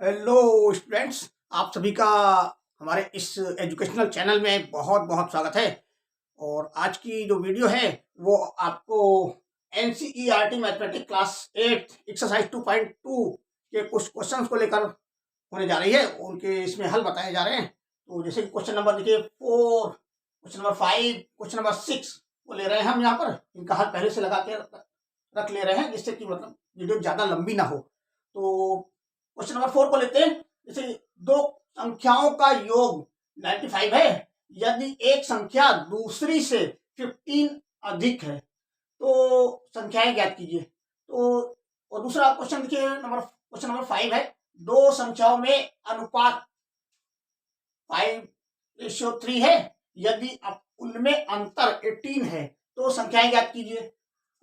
Hello students, आप सभी का हमारे इस एजुकेशनल चैनल में बहुत बहुत स्वागत है। और आज की जो वीडियो है वो आपको एनसीईआरटी मैथमेटिक्स क्लास 8 एक्सरसाइज 2.2 के कुछ क्वेश्चंस को लेकर होने जा रही है। उनके इसमें हल बताए जा रहे हैं। तो जैसे कि क्वेश्चन नंबर देखिए 4, क्वेश्चन नंबर 5, क्वेश्चन नंबर 6 को ले रहे हैं हम यहाँ पर। इनका हल पहले से लगा के रख ले रहे हैं जिससे कि मतलब वीडियो ज़्यादा लंबी ना हो। तो क्वेश्चन नंबर 4 को लेते हैं। जैसे दो संख्याओं का योग 95 है यदि एक संख्या दूसरी से 15 अधिक है तो संख्याएं ज्ञात कीजिए। तो और दूसरा क्वेश्चन देखिए क्वेश्चन नंबर 5 है, दो संख्याओं में अनुपात 5:3 है यदि अब उनमें अंतर 18 है तो संख्याएं ज्ञात कीजिए।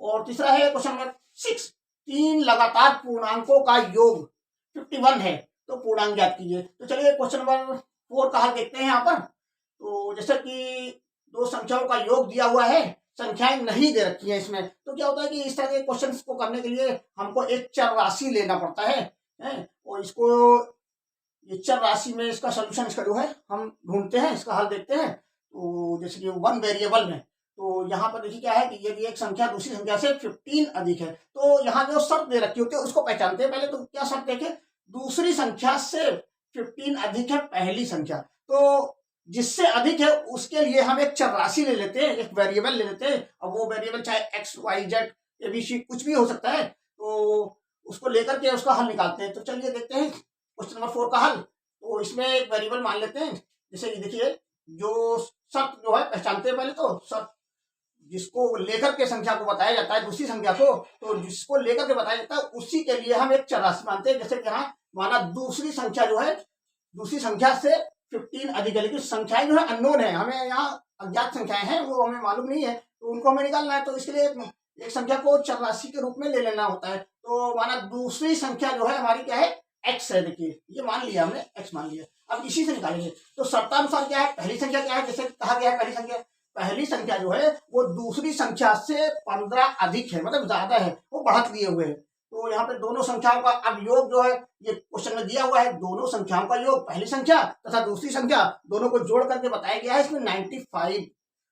और तीसरा है क्वेश्चन नंबर 6, तीन लगातार पूर्णांकों का योग 51 है तो पूर्णांक ज्ञात कीजिए। तो चलिए क्वेश्चन नंबर 4 का हल देखते हैं यहाँ पर। तो जैसे कि दो संख्याओं का योग दिया हुआ है, संख्याएं नहीं दे रखी है इसमें, तो क्या होता है कि इस तरह के क्वेश्चंस को करने के लिए हमको एक चर राशि लेना पड़ता है, और इसको ये चर राशि में इसका सोल्यूशन इसका जो है हम ढूंढते हैं, इसका हल देखते हैं। तो जैसे कि वन वेरिएबल में तो यहाँ पर देखिए क्या है कि यदि एक संख्या दूसरी संख्या से 15 अधिक है तो यहाँ जो शर्त दे रखी होती है उसको पहचानते हैं। पहले तो क्या शर्त देखे, दूसरी संख्या से 15 अधिक है पहली संख्या, तो जिससे अधिक है उसके लिए हम एक चर राशि ले लेते हैं, एक वेरिएबल ले लेते हैं। अब वो वेरिएबल चाहे एक्स वाई जेड एबीसी कुछ भी हो सकता है, तो उसको लेकर के उसका हल निकालते हैं। तो चलिए देखते हैं क्वेश्चन नंबर 4 का हल। तो इसमें एक वेरिएबल मान लेते हैं, जैसे कि देखिए जो शर्त जो है पहचानते हैं। पहले तो शर्त जिसको लेकर के संख्या को बताया जाता है दूसरी संख्या को, तो जिसको लेकर के बताया जाता है उसी के लिए हम एक चर राशि मानते हैं। जैसे कि यहाँ माना दूसरी संख्या जो है दूसरी संख्या से 15 अधिक है, लेकिन संख्याएं जो है अननोन है, हमें यहाँ अज्ञात संख्याएं हैं वो हमें मालूम नहीं है, तो उनको हमें निकालना है। तो इसके लिए एक संख्या को चर राशि के रूप में ले लेना होता है। तो माना दूसरी संख्या जो है हमारी क्या है, एक्स है। देखिए ये मान लिया हमने, एक्स मान लिया। अब इसी से निकालेंगे। तो शर्तानुसार क्या है, पहली संख्या क्या है, जैसे कहा गया है पहली संख्या जो है वो दूसरी संख्या से 15 अधिक है, मतलब ज्यादा है, वो बढ़त लिए हुए है। तो यहाँ पे दोनों संख्याओं का अब योग जो है ये क्वेश्चन में दिया हुआ है, दोनों संख्याओं का योग पहली संख्या तथा दूसरी संख्या दोनों को जोड़ करके बताया गया है इसमें 95,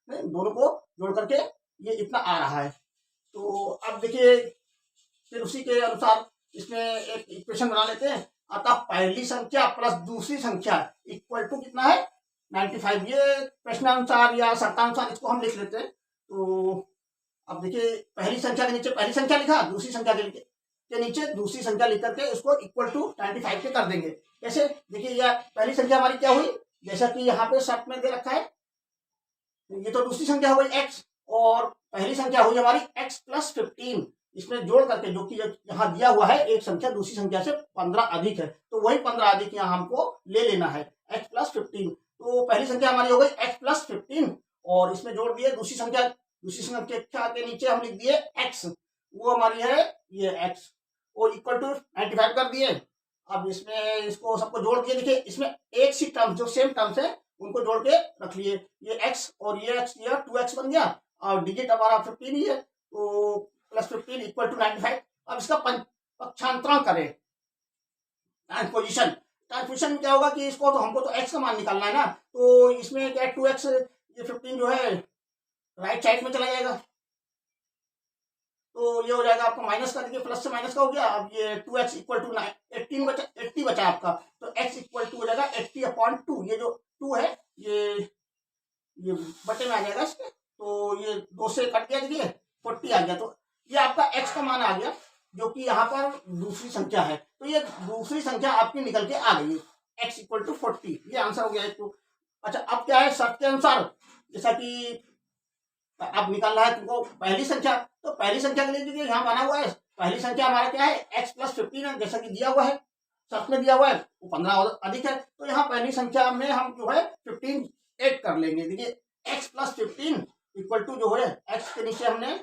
दोनों को जोड़ करके ये इतना आ रहा है। तो अब देखिए फिर उसी के अनुसार इसमें एक इक्वेशन बना लेते हैं। अतः पहली संख्या प्लस दूसरी संख्या इक्वल टू कितना है, 95। ये प्रश्नानुसार या शर्तानुसार इसको हम लिख लेते हैं। तो अब देखिए पहली संख्या के नीचे पहली संख्या लिखा, दूसरी संख्या के नीचे दूसरी संख्या लिख करके उसको इक्वल टू 95 के कर देंगे। कैसे, देखिए यह पहली संख्या हमारी क्या हुई, जैसा कि यहाँ पे शर्त में दे रखा है, ये तो दूसरी संख्या हो गई एक्स, और पहली संख्या हुई हमारी एक्स प्लस 15। इसमें जोड़ करके जो कि यहाँ दिया हुआ है एक संख्या दूसरी संख्या से 15 अधिक है, तो वही 15 अधिक यहाँ हमको ले लेना है, एक्स प्लस 15। तो पहली संख्या हमारी हो गई एक्स प्लस 15, और इसमें जोड़ दिए दूसरी संख्या के नीचे हम लिख दिए एक्स, वो हमारी है ये एक्स, और इक्वल टू 95 कर दिए। अब इसमें इसको सबको जोड़ दिए। देखिए इसमें एक सी टर्म जो सेम टर्म्स है उनको जोड़ के रख लिए, ये x और ये x दिया 2x बन गया, और डिजिट हमारा 15 ही है, तो प्लस 15 इक्वल टू 95। अब इसका पक्षांतरण करें, ट्रांसपोजिशन क्या होगा कि इसको तो हमको तो x का मान निकालना है ना, तो इसमें क्या 2x ये 15 जो है राइट साइड में चला जाएगा, तो ये हो जाएगा आपका माइनस का, देखिए प्लस से माइनस का हो गया। अब ये 2x इक्वल टू 18 बचा, 80 बचा आपका, तो x इक्वल टू हो जाएगा 80/2। ये जो 2 है ये बटे में आ जाएगा इसके, तो ये 2 से कट गया, देखिए 40 आ गया। तो ये आपका x का मान आ गया जो कि यहाँ पर दूसरी संख्या है, तो ये दूसरी संख्या आपकी निकल के आ गई, x इक्वल टू 40। ये आंसर हो गया एक। तो अच्छा अब क्या है, शर्त के अनुसार जैसा कि अब निकालना है तुमको पहली संख्या, तो पहली संख्या के लिए देखिए यहाँ बना हुआ है, पहली संख्या हमारा क्या है x प्लस 15 है, जैसा कि दिया हुआ है शर्त में दिया हुआ है, वो 15 अधिक है, तो यहाँ पहली संख्या में हम जो है 15 ऐड कर लेंगे। देखिए x प्लस 15 इक्वल टू जो है x के नीचे हमने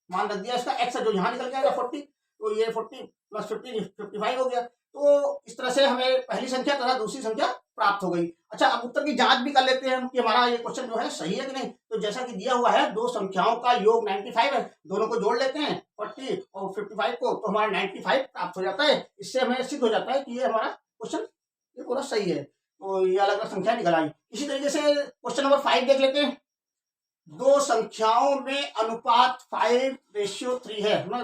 मान रख दिया, इसका x जो यहाँ निकल के आएगा 40, तो ये 40 प्लस 15 55 हो गया। तो इस तरह से हमें पहली संख्या तथा दूसरी संख्या प्राप्त हो गई। अच्छा अब उत्तर की जांच भी कर लेते हैं हम कि हमारा ये क्वेश्चन जो है सही है कि नहीं। तो जैसा कि दिया हुआ है दो संख्याओं का योग 95 है, दोनों को जोड़ लेते हैं 40 और 55 को, तो हमारा 95 प्राप्त हो जाता है। इससे हमें सिद्ध हो जाता है कि ये हमारा क्वेश्चन ये पूरा सही है। तो ये अलग अलग संख्या निकल आई। इसी तरीके से क्वेश्चन नंबर 5 देख लेते हैं। दो संख्याओं में अनुपात 5:3 है ना,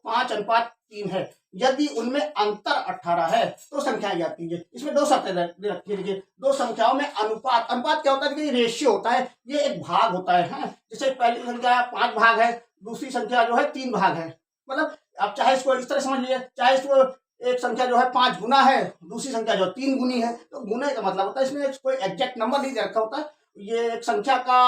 5:3 है। यदि उनमें अंतर 18 है तो संख्या ज्ञात कीजिए। इसमें दो शर्तें दे रखी है। दो संख्याओं में अनुपात, अनुपात क्या होता है? रेशियो होता है, ये एक भाग होता है। जैसे पहली संख्या 5 भाग है, दूसरी संख्या जो है 3 भाग है। मतलब आप चाहे इसको इस तरह समझ लीजिए, चाहे इसको एक संख्या जो है 5 गुना है, दूसरी संख्या जो 3 गुनी है। तो गुने का मतलब होता है इसमें कोई एग्जैक्ट नंबर नहीं दे रखा होता, ये एक संख्या का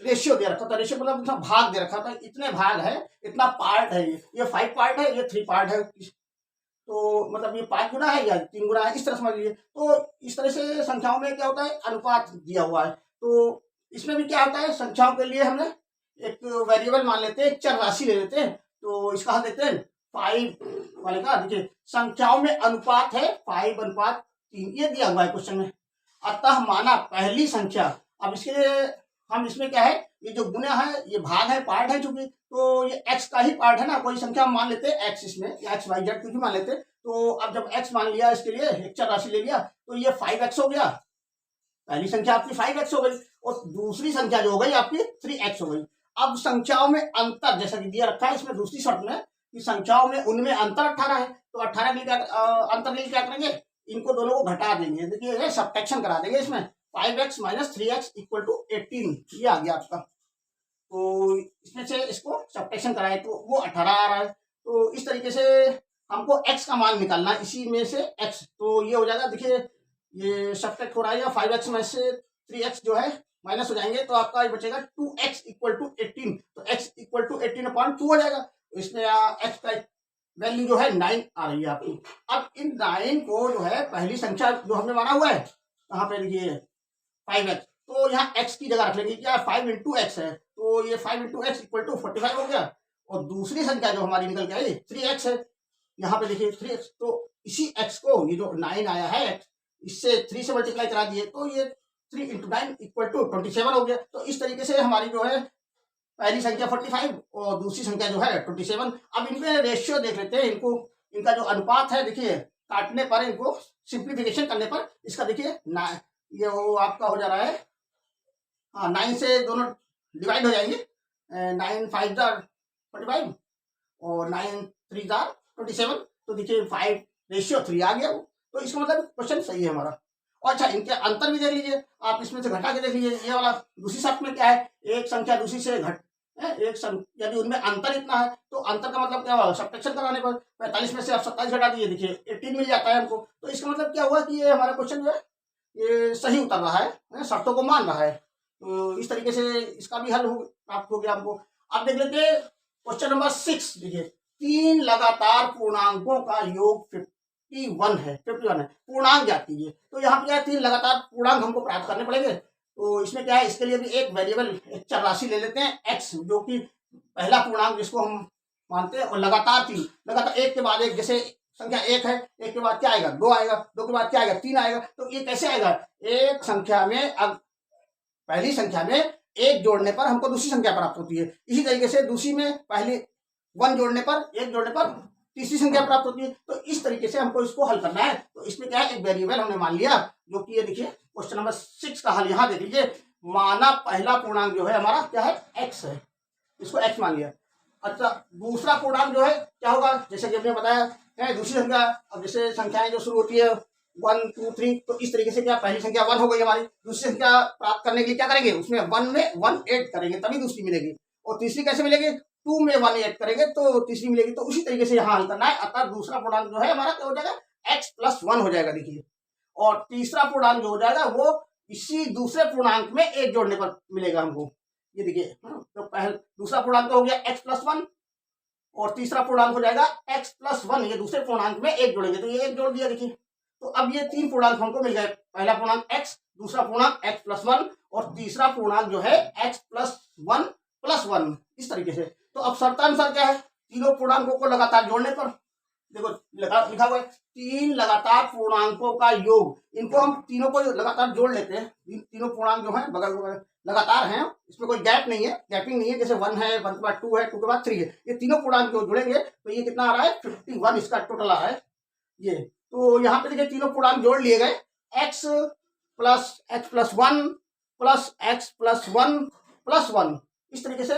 रेशियो दे रखा था। रेशियो मतलब भाग दे रखा था, इतने भाग है, इतना पार्ट है, ये 5 पार्ट है, ये 3 पार्ट है। तो मतलब ये 5 गुना है या 3 गुना है, इस तरह समझ लीजिए। तो इस तरह से संख्याओं में क्या होता है? अनुपात दिया हुआ है। तो इसमें भी क्या होता है? संख्याओं के लिए हमने एक वेरिएबल मान लेते हैं, एक चर राशि ले लेते हैं। तो इसका हम देते हैं 5 वाले का। देखिए संख्याओं में अनुपात है 5:3, ये दिया हुआ है क्वेश्चन में। अतः माना पहली संख्या, अब इसके लिए हम इसमें क्या है, ये जो गुना है ये भाग है, पार्ट है चूंकि, तो ये x का ही पार्ट है ना। कोई संख्या मान लेते हैं x इसमें, या x y z कुछ भी मान लेते हैं। तो अब जब x मान लिया, इसके लिए एक चर राशि ले लिया, तो ये 5x हो गया। पहली संख्या आपकी 5x हो गई और दूसरी संख्या जो हो गई आपकी 3x हो गई। अब संख्याओं में अंतर जैसा कि दिया रखा है इसमें दूसरी शर्त में कि संख्याओं में उनमें अंतर 18 है। तो 18 के लिए अंतर के लिए क्या करेंगे? इनको दोनों को घटा देंगे। देखिए सब्ट्रैक्शन करा देंगे इसमें। 5x - 3x = 18, ये आ गया आपका। तो इसमें से इसको सब्ट्रैक्शन कराए तो वो 18 आ रहा है। तो इस तरीके से हमको x का मान निकालना है, इसी में से x। तो ये हो जाएगा, देखिए ये सब्ट्रैक्ट हो रहा है, या 5x में से 3x जो है माइनस हो जाएंगे, तो आपका ये बचेगा 2x = 18। तो x = 18/2 हो जाएगा। तो इसमें x का वैल्यू जो है 9 आ रही है आपकी। अब इन 9 को जो है पहली संख्या जो हमने माना हुआ है, यहाँ पे देखिए 5x, तो यहाँ x की जगह रख लेंगे। क्या 5 × x है, तो ये 5 × x = 45 हो गया। और दूसरी संख्या जो हमारी निकल के आई 3x है, यहाँ पे देखिए 3x। तो इसी x को, ये जो 9 आया है x, इससे 3 से मल्टीप्लाई करा दिए, तो ये 3 × 9 = 27 हो गया। तो इस तरीके से हमारी जो है पहली संख्या 45 और दूसरी संख्या जो है 27। अब इनमें रेशियो देख लेते हैं, इनको, इनका जो अनुपात है, देखिए काटने पर, इनको सिंप्लीफिकेशन करने पर इसका देखिए ये वो आपका हो जा रहा है, हाँ 9 से दोनों डिवाइड हो जाएंगे। 9 × 5 = 45 और 9 × 3 = 27। तो देखिए 5:3 आ गया वो। तो इसका मतलब क्वेश्चन सही है हमारा। और अच्छा, इनके अंतर भी देख लीजिए आप, इसमें से घटा के देख लीजिए। ये वाला दूसरी शर्त में क्या है? एक संख्या दूसरी से घट यदि उनमें अंतर इतना है, तो अंतर का मतलब क्या हुआ? सब्ट्रैक्शन कराने पर 45 में से आप 27 घटा दिए, देखिए 18 मिल जाता है हमको। तो इसका मतलब क्या हुआ कि ये हमारा क्वेश्चन जो है ये सही उतर रहा है, शर्तों को मान रहा है। तो इस तरीके से इसका भी हल प्राप्त हो गया हमको। अब देख लेते हैं क्वेश्चन नंबर 6। देखिए 3 लगातार पूर्णांकों का योग 51 है। पूर्णांक ज्ञात कीजिए। तो यहाँ पे क्या है? 3 लगातार पूर्णांक हमको प्राप्त करने पड़ेंगे। तो इसमें क्या है? इसके लिए भी एक वेरिएबल, एक चर राशि ले लेते हैं x, जो कि पहला पूर्णांक जिसको हम मानते हैं। और लगातार 3, लगातार एक के बाद एक, जैसे संख्या 1 है, एक के बाद क्या आएगा? 2 आएगा, 2 के बाद क्या आएगा? 3 आएगा। तो ये कैसे आएगा? एक संख्या में, अब पहली संख्या में 1 जोड़ने पर हमको दूसरी संख्या प्राप्त होती है। इसी तरीके से दूसरी में पहले 1 जोड़ने पर, 1 जोड़ने पर तीसरी संख्या प्राप्त होती है। तो इस तरीके से हमको इसको हल करना है। तो इसमें क्या है? एक वेरिएबल हमने मान लिया, जो कि ये देखिए क्वेश्चन नंबर 6 का हल यहाँ देख लीजिए। माना पहला पूर्णांक जो है हमारा क्या है? x है, इसको x मान लिया। अच्छा, दूसरा पूर्णांक जो है क्या होगा? जैसे कि हमने बताया है, दूसरी संख्या, अब जैसे संख्याएं जो शुरू होती है 1 2 3, तो इस तरीके से क्या पहली संख्या 1 हो गई हमारी। दूसरी संख्या प्राप्त करने के लिए क्या करेंगे? उसमें 1 में 1 ऐड करेंगे, तभी दूसरी मिलेगी। और तीसरी कैसे मिलेगी? 2 में 1 ऐड करेंगे तो तीसरी मिलेगी। तो उसी तरीके से यहाँ हल करना है। अतः दूसरा पूर्णांक जो है हमारा क्या हो जाएगा? x + 1 हो जाएगा। देखिए, और तीसरा पूर्णांक जो हो जाएगा वो इसी दूसरे पूर्णांक में 1 जोड़ने पर मिलेगा हमको। ये देखिए, तो पहले दूसरा पूर्णांक हो गया x + 1 और तीसरा पूर्णांक हो जाएगा x + 1। ये दूसरे पूर्णांक में 1 जोड़ेंगे, तो ये 1 जोड़ दिया। देखिए, तो अब ये 3 पूर्णांक हमको मिल गए। पहला पूर्णांक x, दूसरा पूर्णांक x + 1 और तीसरा पूर्णांक जो है x + 1 + 1, इस तरीके से। तो अब शर्तानुसार क्या है? तीनों पूर्णांकों को लगातार जोड़ने पर, देखो लिखा हुआ है 3 लगातार पूर्णांकों का योग। इनको हम तीनों को लगातार जोड़ लेते हैं। तीनों पूर्णांक जो है बगल बगल लगातार हैं, इसमें कोई गैप नहीं है, गैपिंग नहीं है। जैसे 1 है, 1 के बाद 2 है, 2 के बाद 3 है। ये तीनों पूर्णांक जो जुड़ेंगे तो ये कितना आ रहा है? 51 इसका टोटल आ रहा है। ये तो यहाँ पे देखिए तीनों पूर्णांक जोड़ लिए गए, x plus 1 plus x plus 1 plus 1 इस तरीके से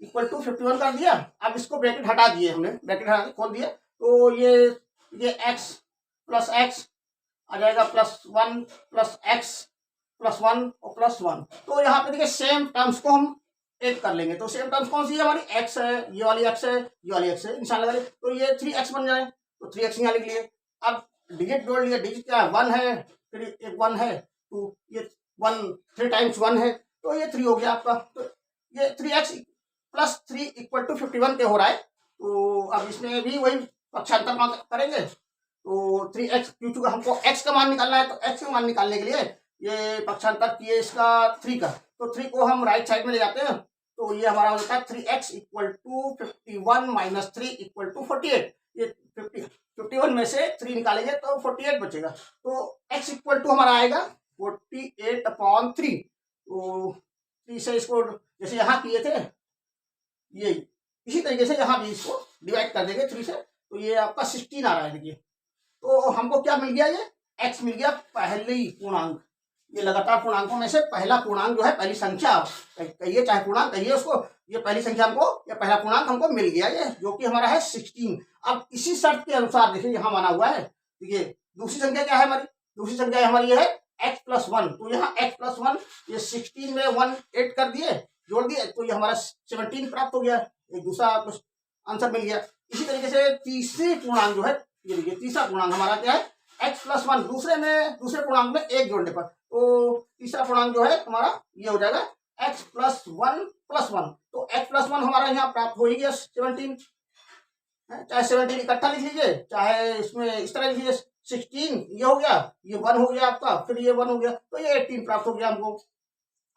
इक्वल टू 51 कर दिया। अब इसको ब्रैकेट हटा दिए हमने, ब्रैकेट हटा के खोल दिए, तो ये x प्लस एक्स आ जाएगा प्लस 1 प्लस एक्स प्लस 1 और प्लस 1। तो यहाँ पे देखिए सेम टर्म्स को हम ऐड कर लेंगे। तो सेम टर्म्स कौन सी है हमारी, x है, ये वाली x है, ये वाली x है, निशान लगा लिए, तो ये 3x बन जाए, तो 3x यहाँ लिख लिए। अब डिजिट जोड़ लिए, डिजिट क्या है 1 है, फिर एक 1 है, तो ये 1 3 टाइम्स 1 है, तो ये 3 हो गया आपका। तो ये 3x प्लस 3 इक्वल टू 51 के हो रहा है। तो अब इसमें भी वही पक्षांतर करेंगे, तो 3x क्योंकि हमको x का मान निकालना है, तो x का मान निकालने के लिए ये पक्षांतर किए इसका 3 का, तो 3 को हम राइट साइड में ले जाते हैं, तो ये हमारा हो जाता है 3x equal to 51 minus 3 equal to 48। ये 51 में से 3 निकालेंगे तो 48 बचेगा, तो x इक्वल टू हमारा आएगा 48/3। तो 3 से इसको जैसे यहाँ किए थे, ये इसी तरीके से यहाँ भी इसको डिवाइड कर देंगे 3 से, तो ये आपका 16 आ रहा है। देखिए तो हमको क्या मिल गया, ये x मिल गया पहले ही पूर्णांक, ये लगातार पूर्णांकों में से पहला पूर्णांक जो है, पहली संख्या कहिए चाहे पूर्णांक कहिए उसको, ये पहली संख्या हमको, ये पहला पूर्णांक हमको मिल गया, ये जो कि हमारा है 16। अब इसी शर्त के अनुसार देखिए यहाँ माना हुआ है, ये दूसरी संख्या क्या है हमारी, दूसरी संख्या हमारी ये है x प्लस 1, तो यहाँ x प्लस 1 ये 16 में 1 ऐड कर दिए, जोड़ दिए, तो ये हमारा 17 प्राप्त हो गया, एक दूसरा कुछ आंसर मिल गया। इसी तरीके से तीसरी पूर्णांक जो है, ये देखिए तीसरा पूर्णांक हमारा क्या है x प्लस 1, दूसरे पूर्णांक में एक जोड़ने पर, तो तीसरा पूर्णांक जो है हमारा ये हो जाएगा x प्लस 1 प्लस 1, तो x प्लस 1 हमारा यहाँ प्राप्त हो ही गया 17, चाहे 17 इकट्ठा लिख लीजिए, चाहे इसमें इस तरह लिख लीजिए, 16 ये हो गया, ये 1 हो गया आपका, फिर ये 1 हो गया, तो ये 18 प्राप्त हो गया हमको।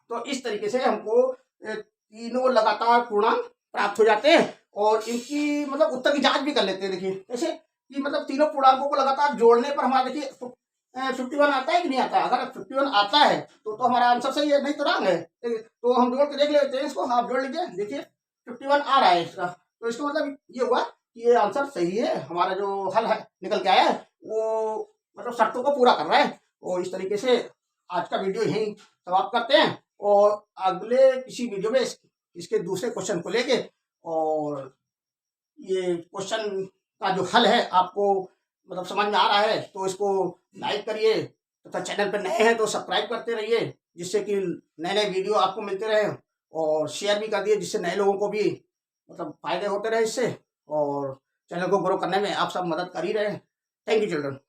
तो इस तरीके से हमको तीनों लगातार पूर्णांक प्राप्त हो जाते हैं, और इनकी मतलब उत्तर की जांच भी कर लेते हैं। देखिए कैसे कि मतलब तीनों पूर्णांकों को लगातार जोड़ने पर हमारा देखिए 51 आता है कि नहीं आता है। अगर 51 आता है तो हमारा आंसर सही है, नहीं तो रॉन्ग है। तो हम जोड़ के देख लेते हैं इसको, आप जोड़ लीजिए, देखिए 51 आ रहा है इसका, तो इसका मतलब ये हुआ कि ये आंसर सही है, हमारा जो हल है निकल के आया है वो मतलब शर्तों को पूरा कर रहा है। और इस तरीके से आज का वीडियो यहीं समाप्त करते हैं, और अगले किसी वीडियो में इसके दूसरे क्वेश्चन को लेके, और ये क्वेश्चन का जो हल है आपको मतलब समझ में आ रहा है तो इसको लाइक करिए, तथा चैनल पर नए हैं तो सब्सक्राइब करते रहिए, जिससे कि नए नए वीडियो आपको मिलते रहे, और शेयर भी कर दिए जिससे नए लोगों को भी मतलब फायदे होते रहे इससे, और चैनल को ग्रो करने में आप सब मदद कर ही रहे हैं। Thank you children.